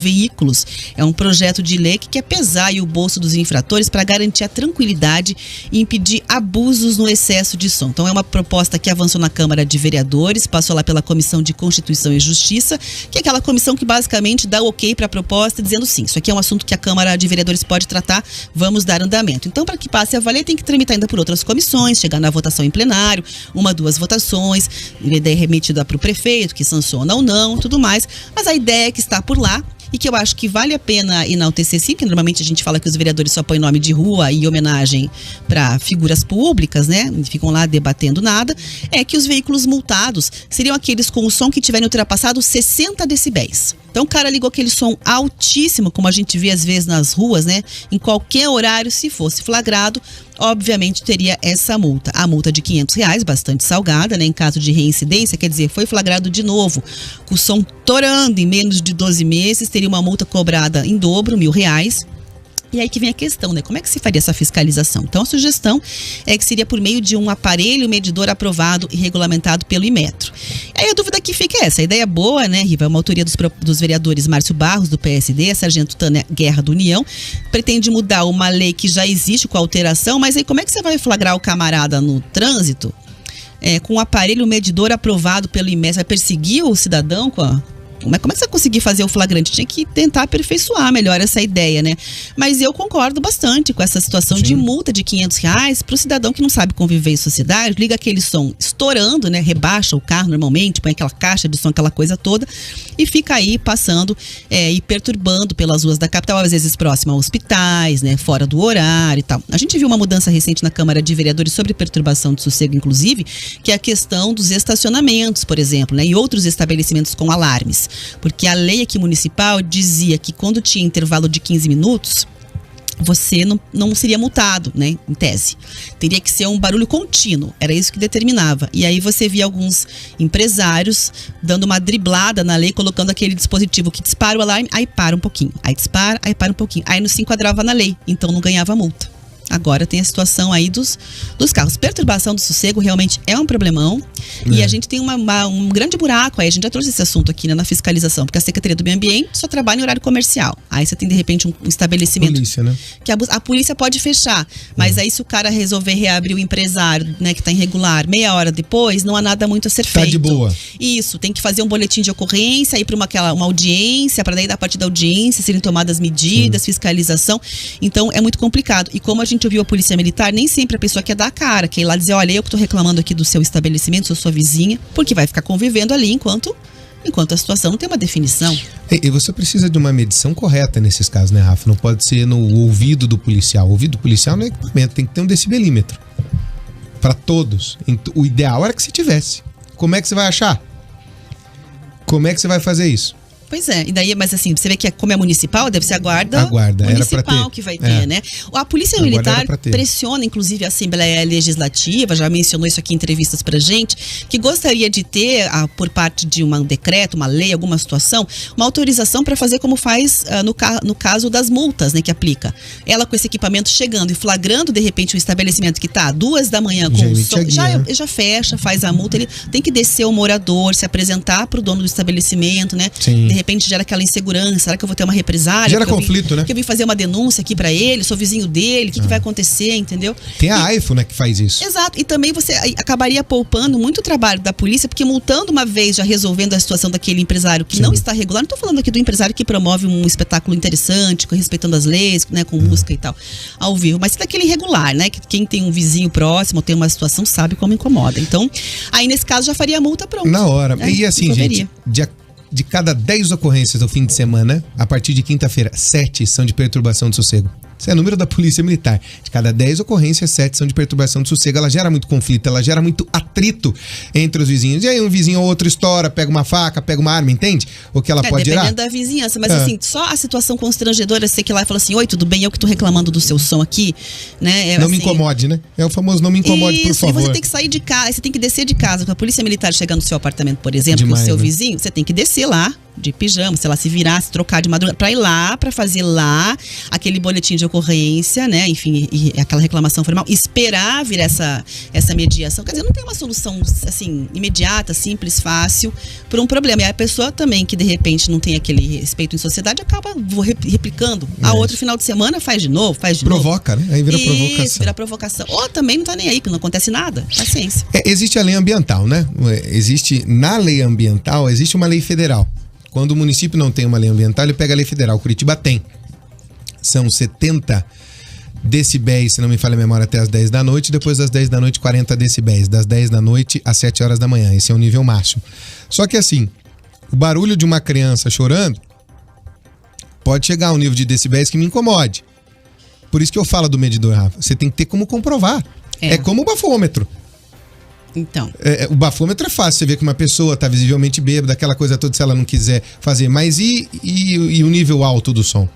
veículos. É um projeto de lei que quer pesar aí o bolso dos infratores para garantir a tranquilidade e impedir abusos no excesso de som. Então é uma proposta que avançou na Câmara de Vereadores, passou lá pela Comissão de Constituição e Justiça, que é aquela comissão que basicamente dá ok para a proposta, dizendo sim, isso aqui é um assunto que a Câmara de Vereadores pode tratar, vamos dar andamento. Então, para que passe a valer, tem que tramitar ainda por outras comissões, chegar na votação em plenário, 1, 2 votações, ideia remetida para o prefeito, que sanciona ou não, tudo mais. Mas a ideia é que está por lá, e que eu acho que vale a pena enaltecer sim, que normalmente a gente fala que os vereadores só põem nome de rua e homenagem para figuras públicas, né? Ficam lá debatendo nada. É que os veículos multados seriam aqueles com o som que tiverem ultrapassado 60 decibéis. Então o cara ligou aquele som altíssimo, como a gente vê às vezes nas ruas, né? Em qualquer horário, se fosse flagrado, obviamente teria essa multa. A multa de R$500, bastante salgada, né? Em caso de reincidência, quer dizer, foi flagrado de novo, com o som torando em menos de 12 meses, teria uma multa cobrada em dobro, R$1.000. E aí que vem a questão, né? Como é que se faria essa fiscalização? Então a sugestão é que seria por meio de um aparelho medidor aprovado e regulamentado pelo Inmetro. E aí a dúvida que fica é essa, a ideia é boa, né, Riva? É uma autoria dos vereadores Márcio Barros, do PSD, a sargento Tânia Guerra, do União, pretende mudar uma lei que já existe com alteração, mas aí como é que você vai flagrar o camarada no trânsito com um aparelho medidor aprovado pelo Inmetro? Vai perseguir o cidadão com a... Como é que você vai conseguir fazer o flagrante? Tinha que tentar aperfeiçoar melhor essa ideia, né? Mas eu concordo bastante com essa situação de multa de R$500 para o cidadão que não sabe conviver em sociedade, liga aquele som estourando, né? Rebaixa o carro normalmente, põe aquela caixa de som, aquela coisa toda, e fica aí passando e perturbando pelas ruas da capital, às vezes próximo a hospitais, né? Fora do horário e tal. A gente viu uma mudança recente na Câmara de Vereadores sobre perturbação de sossego, inclusive, que é a questão dos estacionamentos, por exemplo, né? E outros estabelecimentos com alarmes. Porque a lei aqui municipal dizia que quando tinha intervalo de 15 minutos, você não seria multado, né, em tese. Teria que ser um barulho contínuo, era isso que determinava. E aí você via alguns empresários dando uma driblada na lei, colocando aquele dispositivo que dispara o alarme, aí para um pouquinho, aí dispara, aí para um pouquinho. Aí não se enquadrava na lei, então não ganhava multa. Agora tem a situação aí dos carros. Perturbação do sossego realmente é um problemão. E a gente tem um grande buraco aí. A gente já trouxe esse assunto aqui, né, na fiscalização. Porque a Secretaria do Meio Ambiente só trabalha em horário comercial. Aí você tem, de repente, um estabelecimento... Polícia, né? Que a polícia pode fechar. Mas aí se o cara resolver reabrir o empresário, né, que está irregular, meia hora depois, não há nada muito a ser feito. Tá de boa. Isso, tem que fazer um boletim de ocorrência, ir para uma audiência, para daí da partir da audiência serem tomadas medidas, fiscalização. Então é muito complicado. E como a gente ouviu a polícia militar, nem sempre a pessoa quer dar a cara, quer ir lá dizer, olha, eu que estou reclamando aqui do seu estabelecimento, sou sua vizinha, porque vai ficar convivendo ali enquanto a situação não tem uma definição. E você precisa de uma medição correta nesses casos, né, Rafa? Não pode ser no ouvido do policial. O ouvido do policial não é equipamento, tem que ter um decibelímetro. Para todos. O ideal era que se tivesse. Como é que você vai achar? Como é que você vai fazer isso? Pois é, e daí, mas assim, você vê que como é municipal, deve ser a guarda municipal que vai ter, né? A Polícia Militar pressiona, inclusive, a Assembleia Legislativa, já mencionou isso aqui em entrevistas pra gente, que gostaria de ter, por parte de um decreto, uma lei, alguma situação, uma autorização para fazer como faz no caso das multas, né, que aplica. Ela com esse equipamento chegando e flagrando, de repente, um estabelecimento que tá 2 da manhã com o som, já fecha, faz a multa, ele tem que descer o morador, se apresentar pro dono do estabelecimento, né? Sim. De repente gera aquela insegurança, será que eu vou ter uma represália? Gera conflito, né? Que eu vim fazer uma denúncia aqui pra ele, sou vizinho dele, o que vai acontecer, entendeu? Tem a AIFO, né, que faz isso. Exato, e também você acabaria poupando muito trabalho da polícia, porque multando uma vez, já resolvendo a situação daquele empresário que não está regular, não tô falando aqui do empresário que promove um espetáculo interessante, respeitando as leis, né, com música e tal, ao vivo, mas daquele irregular, né, que quem tem um vizinho próximo, tem uma situação, sabe como incomoda. Então, aí nesse caso já faria a multa pronto. Na hora. E assim, gente, de cada 10 ocorrências no fim de semana, a partir de quinta-feira, 7 são de perturbação de sossego. Esse é o número da Polícia Militar. De cada 10 ocorrências, 7 são de perturbação de sossego. Ela gera muito conflito, ela gera muito atrito entre os vizinhos. E aí um vizinho ou outro estoura, pega uma faca, pega uma arma, entende? O que ela pode gerar? Dependendo da vizinhança. Mas assim, só a situação constrangedora, você que lá e fala assim, oi, tudo bem? Eu que tô reclamando do seu som aqui, né? Não me incomode, né? É o famoso não me incomode, por favor. E você tem que sair de casa, você tem que descer de casa. Quando a Polícia Militar chegar no seu apartamento, por exemplo, com o seu vizinho, você tem que descer lá, de pijama, sei lá, se virar, se trocar de madrugada, para ir lá, para fazer lá aquele boletim de ocorrência, né? Enfim, e aquela reclamação formal, esperar vir essa mediação. Quer dizer, não tem uma solução, assim, imediata, simples, fácil, por um problema. E a pessoa também, que de repente não tem aquele respeito em sociedade, acaba replicando. A outro final de semana faz de novo, Provoca, né? Aí vira provocação. Isso, vira provocação. Ou também não tá nem aí, porque não acontece nada. Paciência. Existe a lei ambiental, né? Na lei ambiental, existe uma lei federal. Quando o município não tem uma lei ambiental, ele pega a lei federal. Curitiba tem. São 70 decibéis, se não me falha a memória, até as 10 da noite. Depois das 10 da noite, 40 decibéis. Das 10 da noite às 7 horas da manhã. Esse é o nível máximo. Só que assim, o barulho de uma criança chorando pode chegar a um nível de decibéis que me incomode. Por isso que eu falo do medidor, Rafa. Você tem que ter como comprovar. É como o bafômetro. Então. O bafômetro é fácil, você vê que uma pessoa está visivelmente bêbada, aquela coisa toda, se ela não quiser fazer. Mas e o nível alto do som?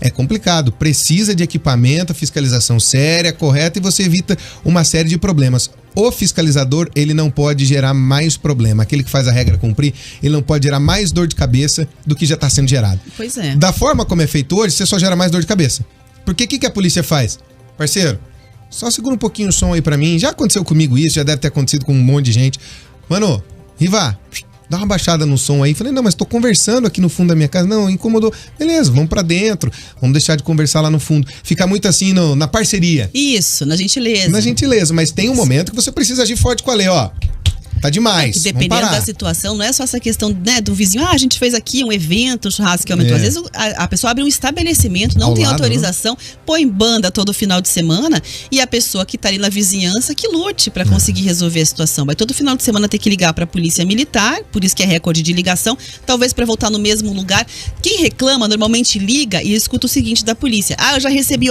É complicado, precisa de equipamento, fiscalização séria, correta, e você evita uma série de problemas. O fiscalizador, ele não pode gerar mais problema. Aquele que faz a regra cumprir, ele não pode gerar mais dor de cabeça do que já está sendo gerado. Pois é. Da forma como é feito hoje, você só gera mais dor de cabeça. Porque o que a polícia faz? Parceiro, só segura um pouquinho o som aí pra mim. Já aconteceu comigo isso, já deve ter acontecido com um monte de gente. Mano, Riva, dá uma baixada no som aí. Falei, não, mas tô conversando aqui no fundo da minha casa. Não, incomodou. Beleza, vamos pra dentro. Vamos deixar de conversar lá no fundo. Fica muito assim na parceria. Isso, na gentileza. Na gentileza, mas tem um momento que você precisa agir forte com a lei, ó. Tá demais. Dependendo da situação, não é só essa questão, né, do vizinho. A gente fez aqui um evento, churrasco que aumentou. Às vezes a pessoa abre um estabelecimento, não tem autorização, põe banda todo final de semana e a pessoa que tá ali na vizinhança que lute para conseguir resolver a situação. Vai todo final de semana ter que ligar para a polícia militar, por isso que é recorde de ligação, talvez para voltar no mesmo lugar. Quem reclama normalmente liga e escuta o seguinte da polícia: eu já recebi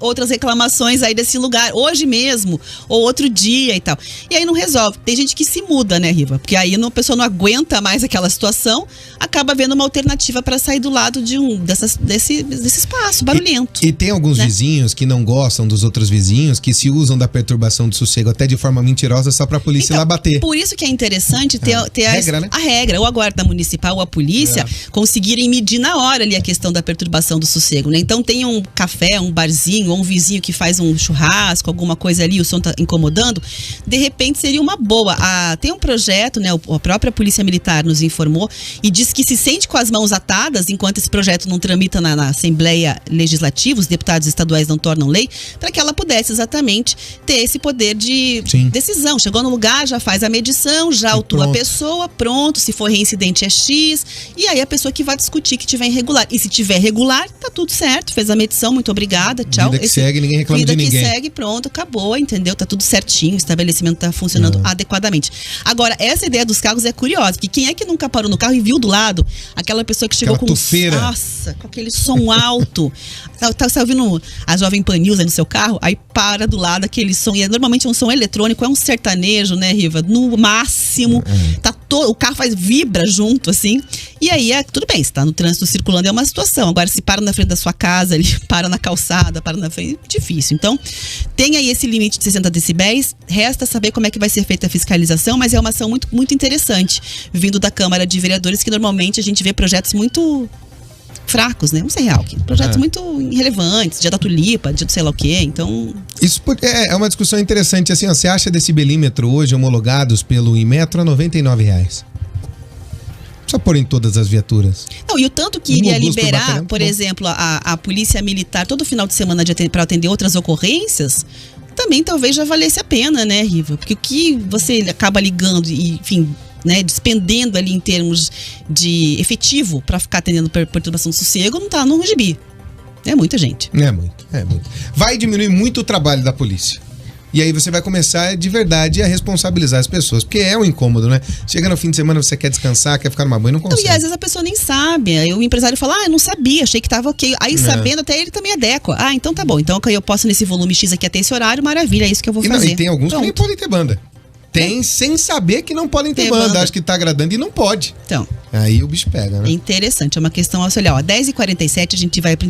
outras reclamações aí desse lugar, hoje mesmo, ou outro dia e tal. E aí não resolve. Tem gente que se muda, né, Riva? Porque aí a pessoa não aguenta mais aquela situação, acaba vendo uma alternativa para sair do lado desse espaço barulhento. E tem alguns vizinhos que não gostam dos outros vizinhos, que se usam da perturbação do sossego até de forma mentirosa só pra polícia ir lá bater. Por isso que é interessante ter regra, né? a regra, ou a guarda municipal ou a polícia conseguirem medir na hora ali a questão da perturbação do sossego, né? Então tem um café, um barzinho, ou um vizinho que faz um churrasco, alguma coisa ali, o som tá incomodando, de repente seria uma boa. Tem um projeto, né? A própria Polícia Militar nos informou e diz que se sente com as mãos atadas enquanto esse projeto não tramita na Assembleia Legislativa, os deputados estaduais não tornam lei, para que ela pudesse exatamente ter esse poder de decisão. Chegou no lugar, já faz a medição, já autua a pessoa, pronto, se for reincidente é X, e aí a pessoa que vai discutir que tiver irregular. E se tiver regular, tá tudo certo, fez a medição, muito obrigada, tchau. Vida que segue, ninguém reclama de ninguém. Vida que segue, pronto, acabou, entendeu? Tá tudo certinho, o estabelecimento tá funcionando adequadamente. Agora, essa ideia dos carros é curiosa, porque quem é que nunca parou no carro e viu do lado aquela pessoa que chegou com aquele som alto, tá ouvindo a Jovem Pan News aí no seu carro, aí para do lado aquele som, e normalmente é um som eletrônico, é um sertanejo, né, Riva? No máximo, o carro vibra junto, assim, e aí tudo bem, se tá no trânsito circulando é uma situação, agora se para na frente da sua casa, ali, para na calçada, para na frente, difícil. Então, tem aí esse limite de 60 decibéis, resta saber como é que vai ser feita a fiscalização, mas é uma ação muito, muito interessante, vindo da Câmara de Vereadores, que normalmente a gente vê projetos muito fracos, né? Não sei real, projetos muito irrelevantes, dia da tulipa, dia do sei lá o quê, então... Isso é uma discussão interessante, assim, você acha decibelímetro hoje homologados pelo Inmetro a R$99. Só pôr em todas as viaturas. Não, e o tanto que iria liberar, por exemplo, a Polícia Militar todo final de semana para atender outras ocorrências, também talvez já valesse a pena, né, Riva? Porque o que você acaba ligando e, enfim, né, despendendo ali em termos de efetivo para ficar atendendo perturbação do sossego, não tá no gibi. É muita gente. É muito. Vai diminuir muito o trabalho da polícia. E aí você vai começar de verdade a responsabilizar as pessoas, porque é um incômodo, né? Chega no fim de semana, você quer descansar, quer ficar numa banho, não consegue. E às vezes a pessoa nem sabe, aí o empresário fala, eu não sabia, achei que tava ok. Aí sabendo, até ele também adequa. Então tá bom, então eu posso nesse volume X aqui até esse horário, maravilha, é isso que eu vou fazer. E tem alguns que nem podem ter banda. Tem sem saber que não podem ter banda. Acho que tá agradando e não pode. Então. Aí o bicho pega, né? É interessante, é uma questão a se olhar. 10h47 a gente vai pro